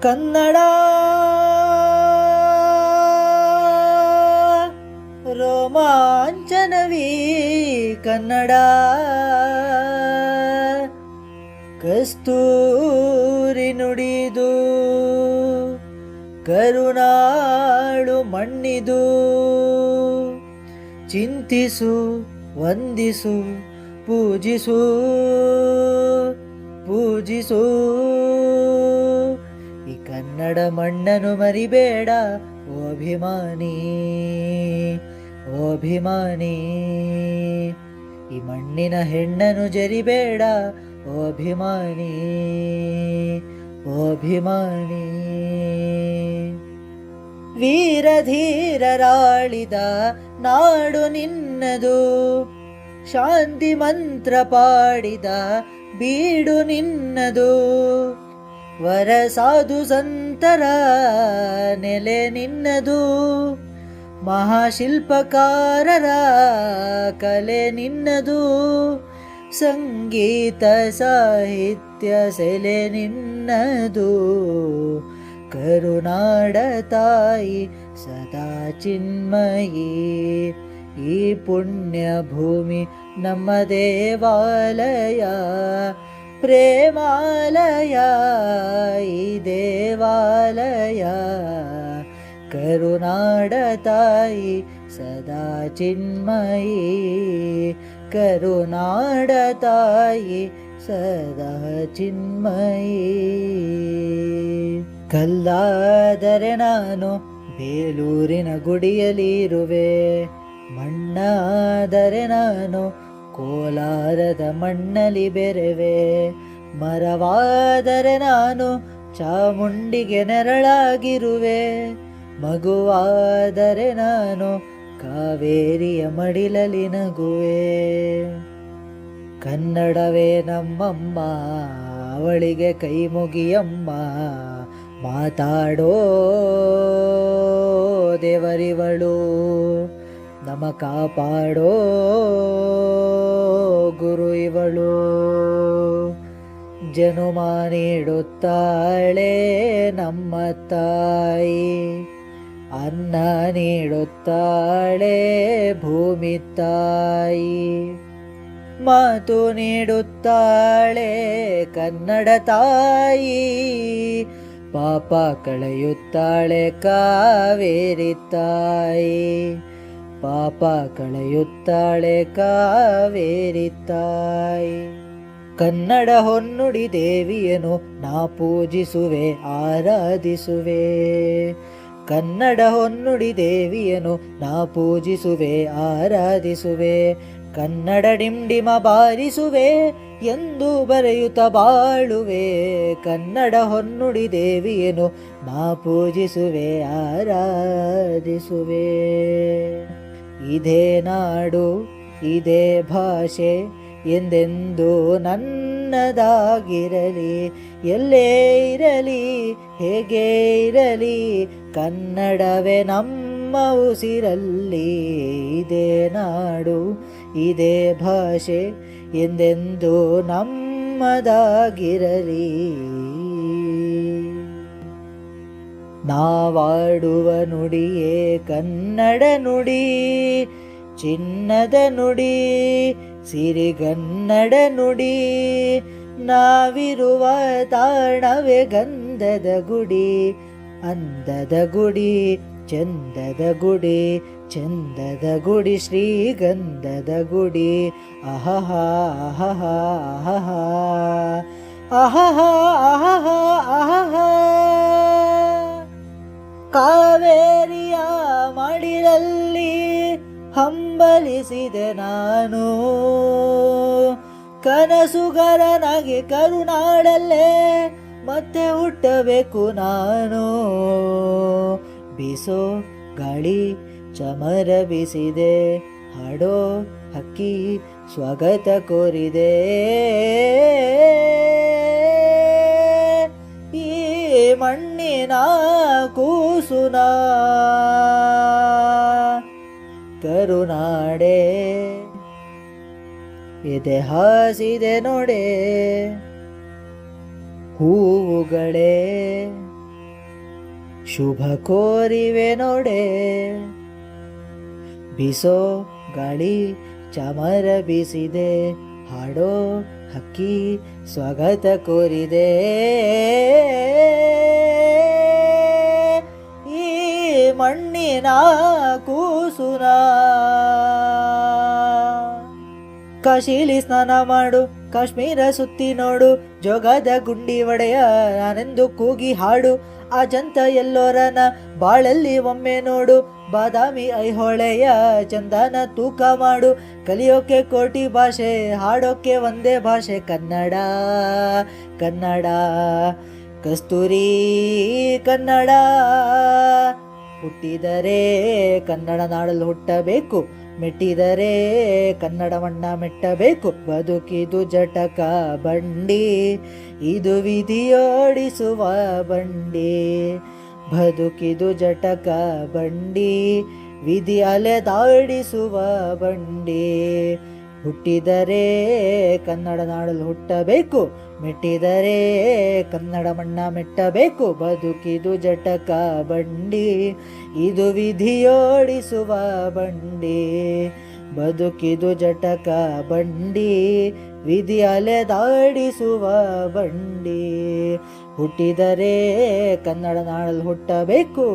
ಕನ್ನಡ ರೋಮಾಂಚನವೀ ಕನ್ನಡ ಕಸ್ತೂರಿ ನುಡಿದು ಕರುನಾಳು ಮಣ್ಣಿದು ಚಿಂತಿಸು ವಂದಿಸು ಪೂಜಿಸು ಪೂಜಿಸು ಈ ಕನ್ನಡ ಮಣ್ಣನ್ನು ಮರಿಬೇಡ ಓ ಅಭಿಮಾನಿ ಓ ಅಭಿಮಾನಿ ಈ ಮಣ್ಣಿನ ಹೆಣ್ಣನ್ನು ಜರಿಬೇಡ ಓ ಅಭಿಮಾನಿ ಓ ಅಭಿಮಾನಿ ವೀರಧೀರರಾಳಿದ ನಾಡು ನಿನ್ನದು ಶಾಂತಿ ಮಂತ್ರ ಪಾಡಿದ ಬೀಡು ನಿನ್ನದು ವರ ಸಾಧು ಸಂತರ ನೆಲೆ ನಿನ್ನದು ಮಹಾಶಿಲ್ಪಕಾರರ ಕಲೆ ನಿನ್ನದು ಸಂಗೀತ ಸಾಹಿತ್ಯ ಸೆಲೆ ನಿನ್ನದು ಕರುನಾಡ ತಾಯಿ ಸದಾ ಚಿನ್ಮಯಿ ಈ ಪುಣ್ಯ ಭೂಮಿ ನಮ್ಮ ದೇವಾಲಯ ಪ್ರೇಮಾಲಯ ಈ ದೇವಾಲಯ ಕರುನಾಡ ತಾಯಿ ಸದಾ ಚಿನ್ಮಯಿ ಕರುನಾಡ ತಾಯಿ ಸದಾ ಚಿನ್ಮಯಿ ಕಲ್ಲಾದರೆ ನಾನು ಬೇಲೂರಿನ ಗುಡಿಯಲ್ಲಿರುವೆ ಮಣ್ಣಾದರೆ ನಾನು ಕೋಲಾರದ ಮಣ್ಣಲ್ಲಿ ಬೆರೆವೆ ಮರವಾದರೆ ನಾನು ಚಾಮುಂಡಿಗೆ ನೆರಳಾಗಿರುವೆ ಮಗುವಾದರೆ ನಾನು ಕಾವೇರಿಯ ಮಡಿಲಲ್ಲಿ ನಗುವೆ ಕನ್ನಡವೇ ನಮ್ಮಮ್ಮ ಅವಳಿಗೆ ಕೈ ಮುಗಿಯಮ್ಮ ಮಾತಾಡೋ ದೇವರಿವಳು ನಮ ಕಾಪಾಡೋ ಗುರು ಇವಳು ಜನುಮ ನೀಡುತ್ತಾಳೆ ನಮ್ಮ ತಾಯಿ ಅನ್ನ ನೀಡುತ್ತಾಳೆ ಭೂಮಿ ತಾಯಿ ಮಾತು ನೀಡುತ್ತಾಳೆ ಕನ್ನಡ ತಾಯಿ ಪಾಪ ಕಳೆಯುತ್ತಾಳೆ ಕಾವೇರಿ ತಾಯಿ ಪಾಪ ಕಳೆಯುತ್ತಾಳೆ ಕಾವೇರಿ ತಾಯಿ ಕನ್ನಡ ಹೊನ್ನುಡಿ ದೇವಿಯನು ನಾ ಪೂಜಿಸುವೆ ಆರಾಧಿಸುವೆ ಕನ್ನಡ ಹೊನ್ನುಡಿ ದೇವಿಯನು ನಾ ಪೂಜಿಸುವೆ ಆರಾಧಿಸುವೆ ಕನ್ನಡ ಡಿಂಡಿಮ ಬಾರಿಸುವೆ ಎಂದು ಬರೆಯುತ್ತ ಬಾಳುವೆ ಕನ್ನಡ ಹೊನ್ನುಡಿ ದೇವಿಯನು ನಾ ಪೂಜಿಸುವೆ ಆರಾಧಿಸುವೆ ಇದೇ ನಾಡು ಇದೇ ಭಾಷೆ ಎಂದೆಂದು ನನ್ನದಾಗಿರಲಿ ಎಲ್ಲೇ ಇರಲಿ ಹೇಗೆ ಇರಲಿ ಕನ್ನಡವೇ ನಮ್ಮ ಉಸಿರಲ್ಲಿ ಇದೇ ನಾಡು ಇದೇ ಭಾಷೆ ಎಂದೆಂದು ನಮ್ಮದಾಗಿರಲಿ ನಾವಾಡುವ ನುಡಿಯೇ ಕನ್ನಡ ನುಡಿ ಚಿನ್ನದ ನುಡಿ ಸಿರಿಗನ್ನಡ ನುಡಿ ನಾವಿರುವ ತಾಣವೇ ಗಂಧದ ಗುಡಿ ಅಂದದ ಗುಡಿ ಚಂದದ ಗುಡಿ ಚಂದದ ಗುಡಿ ಶ್ರೀಗಂಧದ ಗುಡಿ ಅಹಹ ಅಹಹ ಅಹಹ ಅಹಹ ಅಹಹ ಅಹಹ ಕಾವೇರಿಯ ಮಡಿಲಲ್ಲಿ ಹಂಬಲಿಸಿದೆ ನಾನು ಕನಸುಗಾರನಾಗಿ ಕರುನಾಡಲ್ಲೇ ಮತ್ತೆ ಹುಟ್ಟಬೇಕು ನಾನು ಬೀಸೋ ಗಾಳಿ ಚಮರ ಬೀಸಿದೆ ಹಾಡೋ ಹಕ್ಕಿ ಸ್ವಾಗತ ಕೋರಿದೆ ಈ ಮಣ್ಣಿನ ಕೂಸುನ ಕರುನಾಡೆ ಎದೆ ಹಾಸಿದೆ ನೋಡೆ ಹೂವುಗಳೇ ಶುಭ ಕೋರಿವೆ ನೋಡೆ. ಬೀಸೋ ಗಾಳಿ ಚಾಮರ ಬೀಸಿದೆ, ಹಾಡೋ ಹಕ್ಕಿ ಸ್ವಾಗತ ಕೋರಿದೆ. ಈ ಮಣ್ಣಿನ ಕೂಸುನ ಕಾಶಿಲಿ ಸ್ನಾನ ಮಾಡು, ಕಾಶ್ಮೀರ ಸುತ್ತಿ ನೋಡು, ಜೋಗದ ಗುಂಡಿ ಒಡೆಯ ನಾನೆಂದು ಕೂಗಿ ಹಾಡು. ಅಜಂತ ಎಲ್ಲೋರನ ಬಾಳಲ್ಲಿ ಒಮ್ಮೆ ನೋಡು, ಬಾದಾಮಿ ಐಹೊಳೆಯ ಚಂದನ ತೂಕ ಮಾಡು. ಕಲಿಯೋಕೆ ಕೋಟಿ ಭಾಷೆ, ಹಾಡೋಕೆ ಒಂದೇ ಭಾಷೆ ಕನ್ನಡ. ಕನ್ನಡ ಕಸ್ತೂರಿ ಕನ್ನಡ. ಹುಟ್ಟಿದರೆ ಕನ್ನಡ ನಾಡಲ್ಲಿ ಹುಟ್ಟಬೇಕು, ಮೆಟ್ಟಿದರೆ ಕನ್ನಡವನ್ನ ಮೆಟ್ಟಬೇಕು. ಬದುಕಿದು ಜಟಕ ಬಂಡಿ, ಇದು ವಿಧಿಯೋಡಿಸುವ ಬಂಡಿ. ಬದುಕಿದು ಜಟಕ ಬಂಡಿ, ವಿಧಿ ಅಲೆದಾಡಿಸುವ ಬಂಡಿ. ಹುಟ್ಟಿದರೆ ಕನ್ನಡ ನಾಡಲ್ಲಿ ಹುಟ್ಟಬೇಕು, ಮೆಟ್ಟಿದರೆ ಕನ್ನಡ ಮಣ್ಣ ಮೆಟ್ಟಬೇಕು. ಬದುಕಿದು ಜಟಕ ಬಂಡಿ, ಇದು ವಿಧಿಯೋಡಿಸುವ ಬಂಡಿ. ಬದುಕಿದು ಜಟಕ ಬಂಡಿ, ವಿಧಿ ಅಲೆದಾಡಿಸುವ ಬಂಡಿ. ಹುಟ್ಟಿದರೆ ಕನ್ನಡ ನಾಡಲ್ಲಿ ಹುಟ್ಟಬೇಕು.